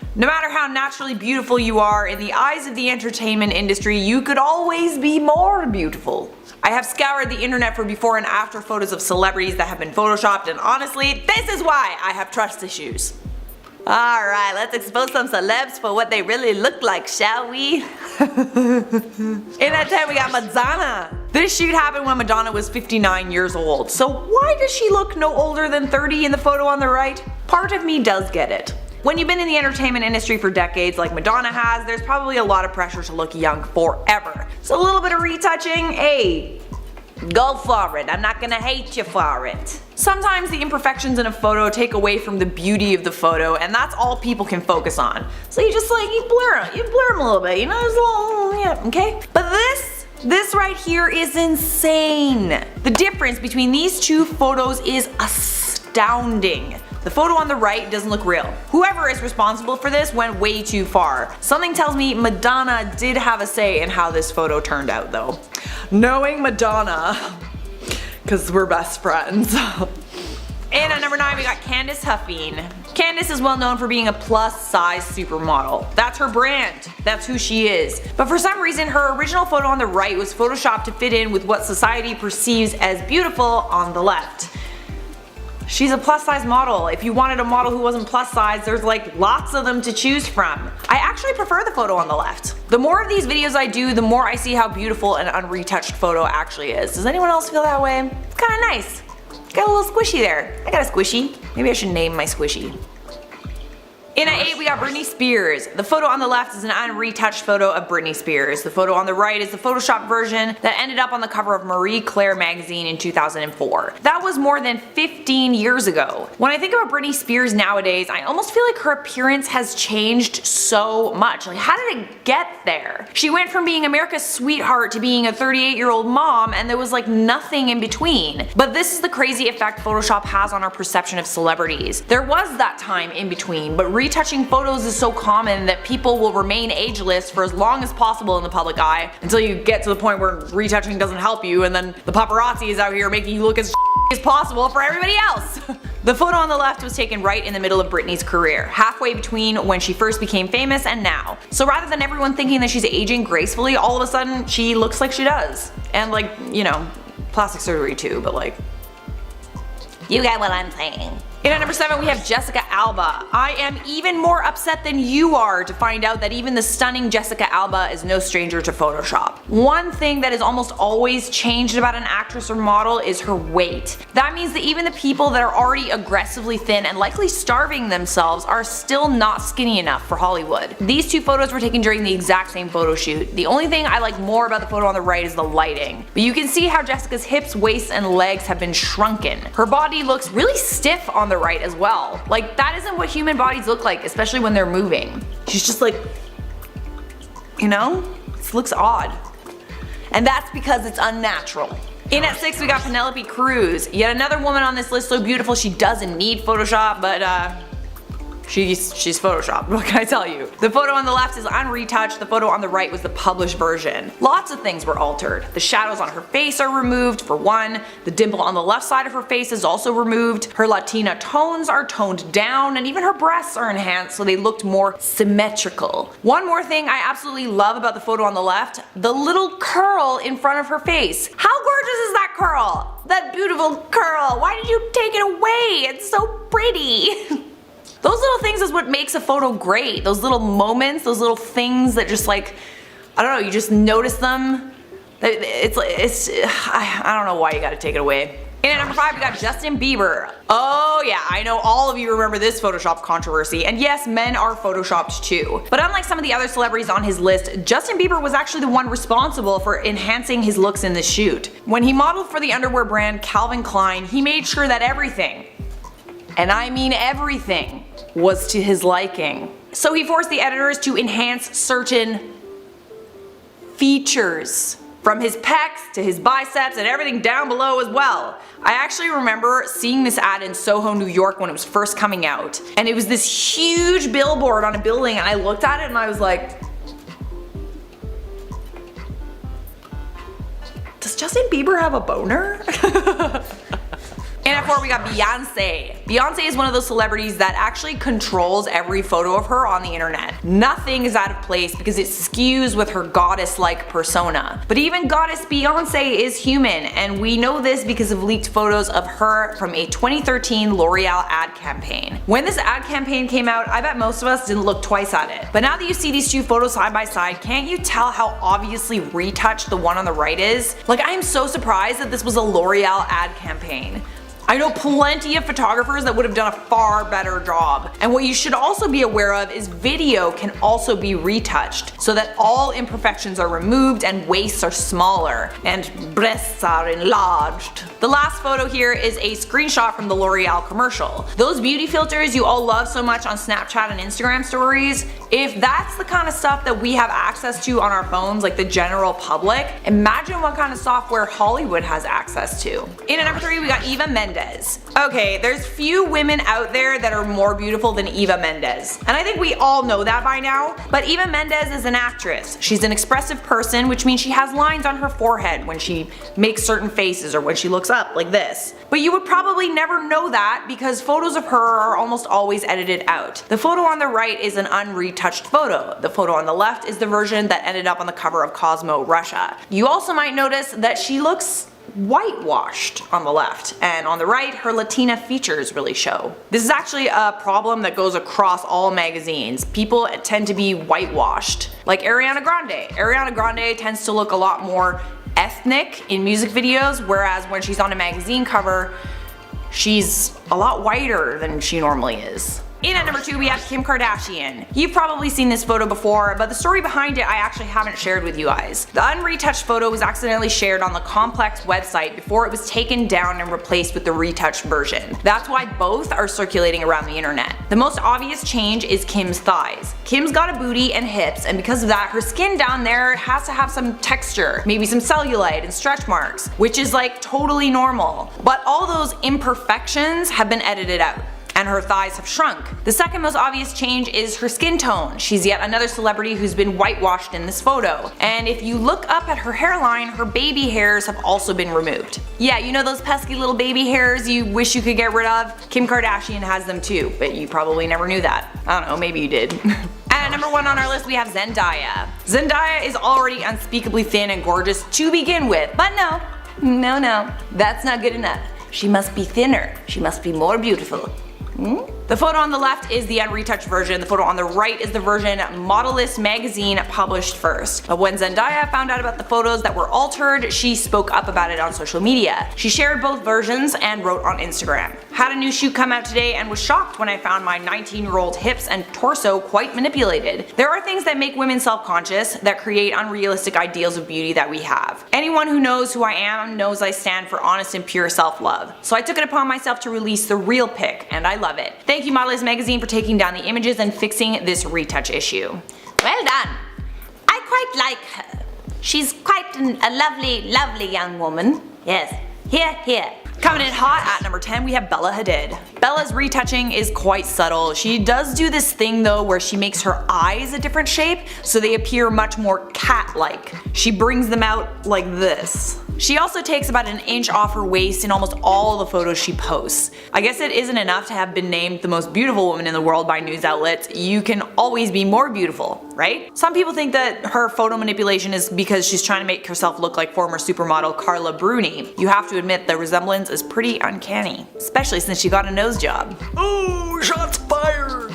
No matter how naturally beautiful you are, in the eyes of the entertainment industry, you could always be more beautiful. I have scoured the internet for before and after photos of celebrities that have been photoshopped, and honestly, this is why I have trust issues. Alright, let's expose some celebs for what they really look like, shall we? In at 10 we got Madonna. This shoot happened when Madonna was 59 years old, so why does she look no older than 30 in the photo on the right? Part of me does get it. When you've been in the entertainment industry for decades like Madonna has, there's probably a lot of pressure to look young forever. So a little bit of retouching, hey, go for it. I'm not gonna hate you for it. Sometimes the imperfections in a photo take away from the beauty of the photo, and that's all people can focus on. So you just like, you blur them a little bit, you know, there's a little, yeah, okay? But this right here is insane. The difference between these two photos is astounding. The photo on the right doesn't look real. Whoever is responsible for this went way too far. Something tells me Madonna did have a say in how this photo turned out though. Knowing Madonna, cause we're best friends. And at number 9 we got Candice Huffine. Candice is well known for being a plus size supermodel. That's her brand. That's who she is. But for some reason her original photo on the right was photoshopped to fit in with what society perceives as beautiful on the left. She's a plus size model. If you wanted a model who wasn't plus size, there's like lots of them to choose from. I actually prefer the photo on the left. The more of these videos I do, the more I see how beautiful an unretouched photo actually is. Does anyone else feel that way? It's kinda nice. Got a little squishy there. I got a squishy. Maybe I should name my squishy. In at 8 we got Britney Spears. The photo on the left is an unretouched photo of Britney Spears. The photo on the right is the Photoshop version that ended up on the cover of Marie Claire magazine in 2004. That was more than 15 years ago. When I think about Britney Spears nowadays, I almost feel like her appearance has changed so much. Like, how did it get there? She went from being America's sweetheart to being a 38-year-old mom, and there was like nothing in between. But this is the crazy effect Photoshop has on our perception of celebrities. There was that time in between, but retouching photos is so common that people will remain ageless for as long as possible in the public eye until you get to the point where retouching doesn't help you, and then the paparazzi is out here making you look as as possible for everybody else. The photo on the left was taken right in the middle of Britney's career, halfway between when she first became famous and now. So rather than everyone thinking that she's aging gracefully, all of a sudden she looks like she does. And like, you know, plastic surgery too, but like, you get what I'm saying. In at number 7 we have Jessica Alba. I am even more upset than you are to find out that even the stunning Jessica Alba is no stranger to Photoshop. One thing that is almost always changed about an actress or model is her weight. That means that even the people that are already aggressively thin and likely starving themselves are still not skinny enough for Hollywood. These two photos were taken during the exact same photo shoot. The only thing I like more about the photo on the right is the lighting. But you can see how Jessica's hips, waist, and legs have been shrunken. Her body looks really stiff on the right as well. Like, that isn't what human bodies look like, especially when they're moving. She's just like, you know, it looks odd. And that's because it's unnatural. In at 6 we got Penelope Cruz. Yet another woman on this list so beautiful she doesn't need Photoshop, but she's Photoshopped, what can I tell you? The photo on the left is unretouched, the photo on the right was the published version. Lots of things were altered. The shadows on her face are removed, for one. The dimple on the left side of her face is also removed. Her Latina tones are toned down, and even her breasts are enhanced so they looked more symmetrical. One more thing I absolutely love about the photo on the left, the little curl in front of her face. How gorgeous is that curl? That beautiful curl. Why did you take it away? It's so pretty. Those little things is what makes a photo great. Those little moments, those little things that just like, I don't know, you just notice them. I don't know why you gotta take it away. In at number 5 we got Justin Bieber. Oh yeah, I know all of you remember this Photoshop controversy, and yes, men are photoshopped too. But unlike some of the other celebrities on his list, Justin Bieber was actually the one responsible for enhancing his looks in the shoot. When he modeled for the underwear brand Calvin Klein, he made sure that everything, and I mean everything, was to his liking. So he forced the editors to enhance certain features, from his pecs to his biceps and everything down below as well. I actually remember seeing this ad in Soho, New York when it was first coming out, and it was this huge billboard on a building, and I looked at it and I was like, does Justin Bieber have a boner? And at 4 we got Beyonce. Beyonce is one of those celebrities that actually controls every photo of her on the internet. Nothing is out of place because it skews with her goddess-like persona. But even goddess Beyonce is human, and we know this because of leaked photos of her from a 2013 L'Oreal ad campaign. When this ad campaign came out, I bet most of us didn't look twice at it. But now that you see these two photos side by side, can't you tell how obviously retouched the one on the right is? Like, I am so surprised that this was a L'Oreal ad campaign. I know plenty of photographers that would have done a far better job. And what you should also be aware of is video can also be retouched so that all imperfections are removed and waists are smaller and breasts are enlarged. The last photo here is a screenshot from the L'Oreal commercial. Those beauty filters you all love so much on Snapchat and Instagram stories, if that's the kind of stuff that we have access to on our phones, like the general public, imagine what kind of software Hollywood has access to. In at number 3 we got Eva Mendez. Okay, there's few women out there that are more beautiful than Eva Mendez. And I think we all know that by now. But Eva Mendez is an actress. She's an expressive person, which means she has lines on her forehead when she makes certain faces or when she looks up like this. But you would probably never know that because photos of her are almost always edited out. The photo on the right is an unretouched photo. The photo on the left is the version that ended up on the cover of Cosmo Russia. You also might notice that she looks whitewashed on the left, and on the right her Latina features really show. This is actually a problem that goes across all magazines. People tend to be whitewashed. Like Ariana Grande. Ariana Grande tends to look a lot more ethnic in music videos, whereas when she's on a magazine cover, she's a lot whiter than she normally is. In at number 2 we have Kim Kardashian. You've probably seen this photo before, but the story behind it I actually haven't shared with you guys. The unretouched photo was accidentally shared on the Complex website before it was taken down and replaced with the retouched version. That's why both are circulating around the internet. The most obvious change is Kim's thighs. Kim's got a booty and hips, and because of that her skin down there has to have some texture, maybe some cellulite and stretch marks, which is like totally normal. But all those imperfections have been edited out, and her thighs have shrunk. The second most obvious change is her skin tone. She's yet another celebrity who's been whitewashed in this photo. And if you look up at her hairline, her baby hairs have also been removed. Yeah, you know those pesky little baby hairs you wish you could get rid of? Kim Kardashian has them too, but you probably never knew that. I don't know, maybe you did. At number 1 on our list we have Zendaya. Zendaya is already unspeakably thin and gorgeous to begin with, but no, that's not good enough. She must be thinner. She must be more beautiful. The photo on the left is the unretouched version. The photo on the right is the version Modellist magazine published first. But when Zendaya found out about the photos that were altered, she spoke up about it on social media. She shared both versions and wrote on Instagram. Had a new shoot come out today and was shocked when I found my 19-year-old hips and torso quite manipulated. There are things that make women self-conscious, that create unrealistic ideals of beauty that we have. Anyone who knows who I am knows I stand for honest and pure self-love. So I took it upon myself to release the real pic, and I love it. Thank you Modellist magazine for taking down the images and fixing this retouch issue. Well done. I quite like her. She's quite a lovely young woman. Yes. Here. Coming in hot at number 10 we have Bella Hadid. Bella's retouching is quite subtle. She does do this thing though where she makes her eyes a different shape so they appear much more cat-like. She brings them out like this. She also takes about an inch off her waist in almost all the photos she posts. I guess it isn't enough to have been named the most beautiful woman in the world by news outlets. You can always be more beautiful, right? Some people think that her photo manipulation is because she's trying to make herself look like former supermodel Carla Bruni. You have to admit the resemblance is pretty uncanny, especially since she got a nose job. Ooh, shots fired!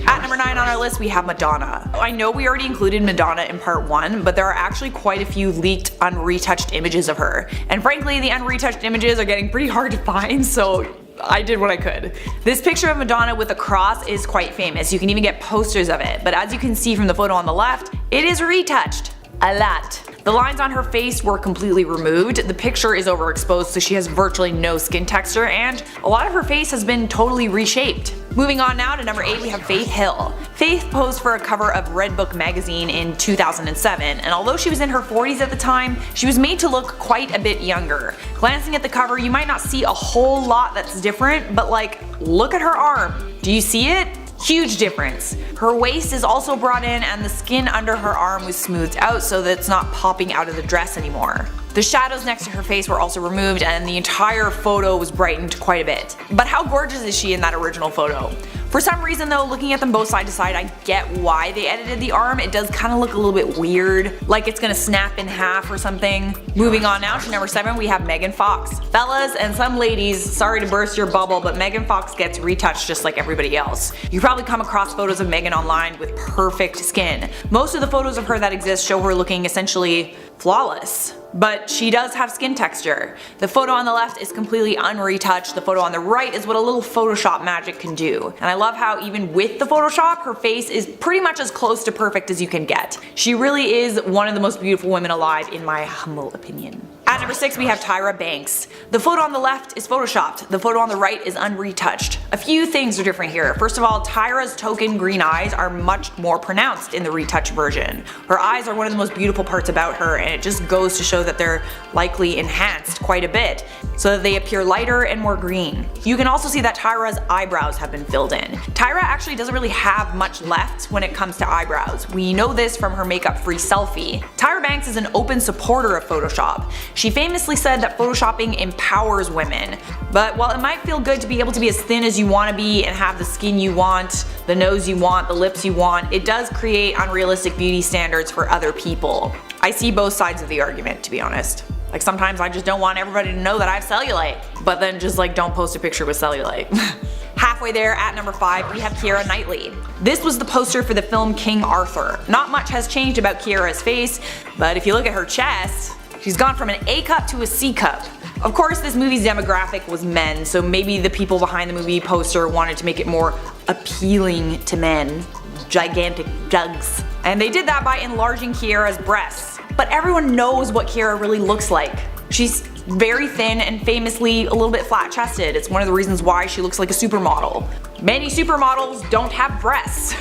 At number 9 on our list we have Madonna. I know we already included Madonna in part 1, but there are actually quite a few leaked unretouched images of her. And frankly the unretouched images are getting pretty hard to find, so I did what I could. This picture of Madonna with a cross is quite famous. You can even get posters of it, but as you can see from the photo on the left, it is retouched. A lot. The lines on her face were completely removed, the picture is overexposed so she has virtually no skin texture, and a lot of her face has been totally reshaped. Moving on now to number 8 we have Faith Hill. Faith posed for a cover of Redbook magazine in 2007, and although she was in her 40s at the time, she was made to look quite a bit younger. Glancing at the cover you might not see a whole lot that's different, but like, look at her arm. Do you see it? Huge difference. Her waist is also brought in and the skin under her arm was smoothed out so that it's not popping out of the dress anymore. The shadows next to her face were also removed and the entire photo was brightened quite a bit. But how gorgeous is she in that original photo? For some reason though, looking at them both side to side, I get why they edited the arm. It does kind of look a little bit weird, like it's gonna snap in half or something. Moving on now to number 7, we have Megan Fox. Fellas and some ladies, sorry to burst your bubble, but Megan Fox gets retouched just like everybody else. You probably come across photos of Megan online with perfect skin. Most of the photos of her that exist show her looking essentially flawless. But she does have skin texture. The photo on the left is completely unretouched. The photo on the right is what a little Photoshop magic can do. And I love how even with the Photoshop, her face is pretty much as close to perfect as you can get. She really is one of the most beautiful women alive in my humble opinion. At number 6 we have Tyra Banks. The photo on the left is photoshopped, the photo on the right is unretouched. A few things are different here. First of all, Tyra's token green eyes are much more pronounced in the retouched version. Her eyes are one of the most beautiful parts about her, and it just goes to show that they're likely enhanced quite a bit so that they appear lighter and more green. You can also see that Tyra's eyebrows have been filled in. Tyra actually doesn't really have much left when it comes to eyebrows. We know this from her makeup-free selfie. Tyra Banks is an open supporter of Photoshop. She famously said that photoshopping empowers women, but while it might feel good to be able to be as thin as you want to be and have the skin you want, the nose you want, the lips you want, it does create unrealistic beauty standards for other people. I see both sides of the argument, to be honest. Like sometimes I just don't want everybody to know that I have cellulite, but then just like don't post a picture with cellulite. Halfway there, at number 5, we have Keira Knightley. This was the poster for the film King Arthur. Not much has changed about Keira's face, but if you look at her chest, she's gone from an A cup to a C cup. Of course, this movie's demographic was men, so maybe the people behind the movie poster wanted to make it more appealing to men. Gigantic jugs. And they did that by enlarging Keira's breasts. But everyone knows what Keira really looks like. She's very thin and famously a little bit flat chested. It's one of the reasons why she looks like a supermodel. Many supermodels don't have breasts.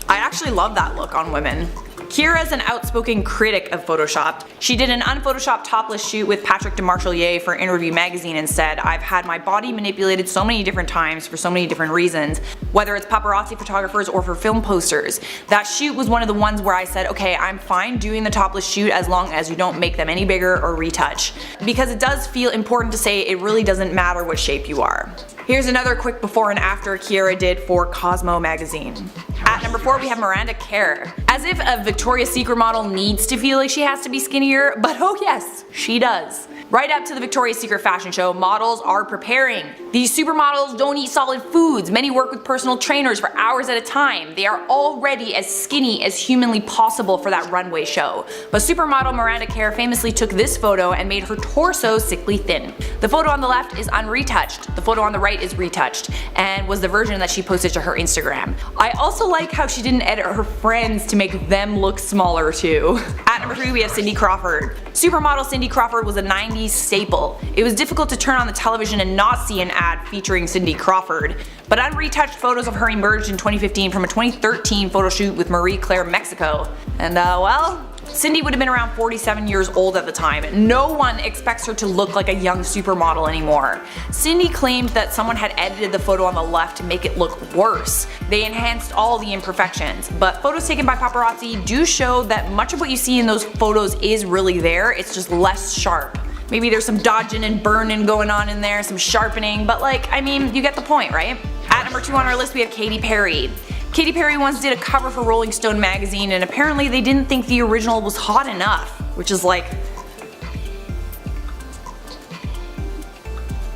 I actually love that look on women. Keira is an outspoken critic of Photoshop. She did an unphotoshopped topless shoot with Patrick DeMarchelier for Interview magazine and said, "I've had my body manipulated so many different times for so many different reasons, whether it's paparazzi photographers or for film posters. That shoot was one of the ones where I said, okay, I'm fine doing the topless shoot as long as you don't make them any bigger or retouch. Because it does feel important to say it really doesn't matter what shape you are." Here's another quick before and after Keira did for Cosmo magazine. At number 4 we have Miranda Kerr. As if a Victoria's Secret model needs to feel like she has to be skinnier, but oh yes, she does. Right up to the Victoria's Secret fashion show, models are preparing. These supermodels don't eat solid foods. Many work with personal trainers for hours at a time. They are already as skinny as humanly possible for that runway show. But supermodel Miranda Kerr famously took this photo and made her torso sickly thin. The photo on the left is unretouched. The photo on the right is retouched and was the version that she posted to her Instagram. I also like how she didn't edit her friends to make them look smaller too. At number 3 we have Cindy Crawford. Supermodel Cindy Crawford was a 90s staple. It was difficult to turn on the television and not see an ad featuring Cindy Crawford. But unretouched photos of her emerged in 2015 from a 2013 photo shoot with Marie Claire Mexico. And well, Cindy would have been around 47 years old at the time. No one expects her to look like a young supermodel anymore. Cindy claimed that someone had edited the photo on the left to make it look worse. They enhanced all the imperfections, but photos taken by paparazzi do show that much of what you see in those photos is really there, it's just less sharp. Maybe there's some dodging and burning going on in there, some sharpening, but like, I mean, you get the point, right? At number 2 on our list we have Katy Perry. Katy Perry once did a cover for Rolling Stone magazine and apparently they didn't think the original was hot enough, which is like,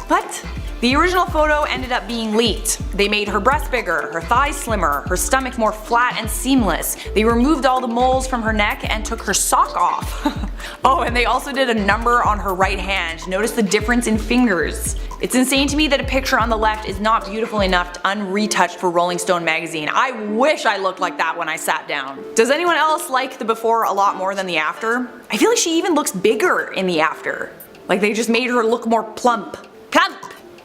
what? The original photo ended up being leaked. They made her breasts bigger, her thighs slimmer, her stomach more flat and seamless. They removed all the moles from her neck and took her sock off. Oh, and they also did a number on her right hand. Notice the difference in fingers. It's insane to me that a picture on the left is not beautiful enough to unretouched for Rolling Stone magazine. I wish I looked like that when I sat down. Does anyone else like the before a lot more than the after? I feel like she even looks bigger in the after. Like they just made her look more plump.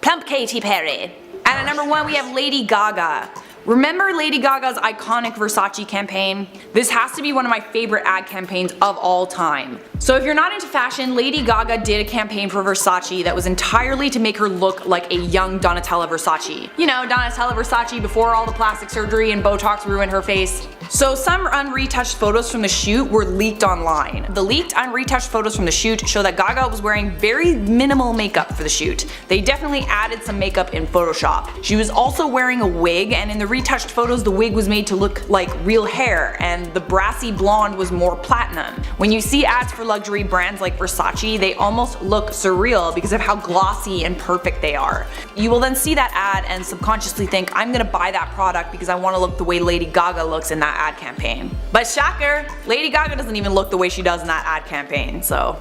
Plump Katy Perry. And at number 1 we have Lady Gaga. Remember Lady Gaga's iconic Versace campaign? This has to be one of my favorite ad campaigns of all time. So if you're not into fashion, Lady Gaga did a campaign for Versace that was entirely to make her look like a young Donatella Versace. You know, Donatella Versace before all the plastic surgery and Botox ruined her face. So some unretouched photos from the shoot were leaked online. The leaked unretouched photos from the shoot show that Gaga was wearing very minimal makeup for the shoot. They definitely added some makeup in Photoshop. She was also wearing a wig, and in the retouched photos the wig was made to look like real hair and the brassy blonde was more platinum. When you see ads for luxury brands like Versace, they almost look surreal because of how glossy and perfect they are. You will then see that ad and subconsciously think, I'm gonna buy that product because I want to look the way Lady Gaga looks in that ad campaign. But shocker, Lady Gaga doesn't even look the way she does in that ad campaign, so.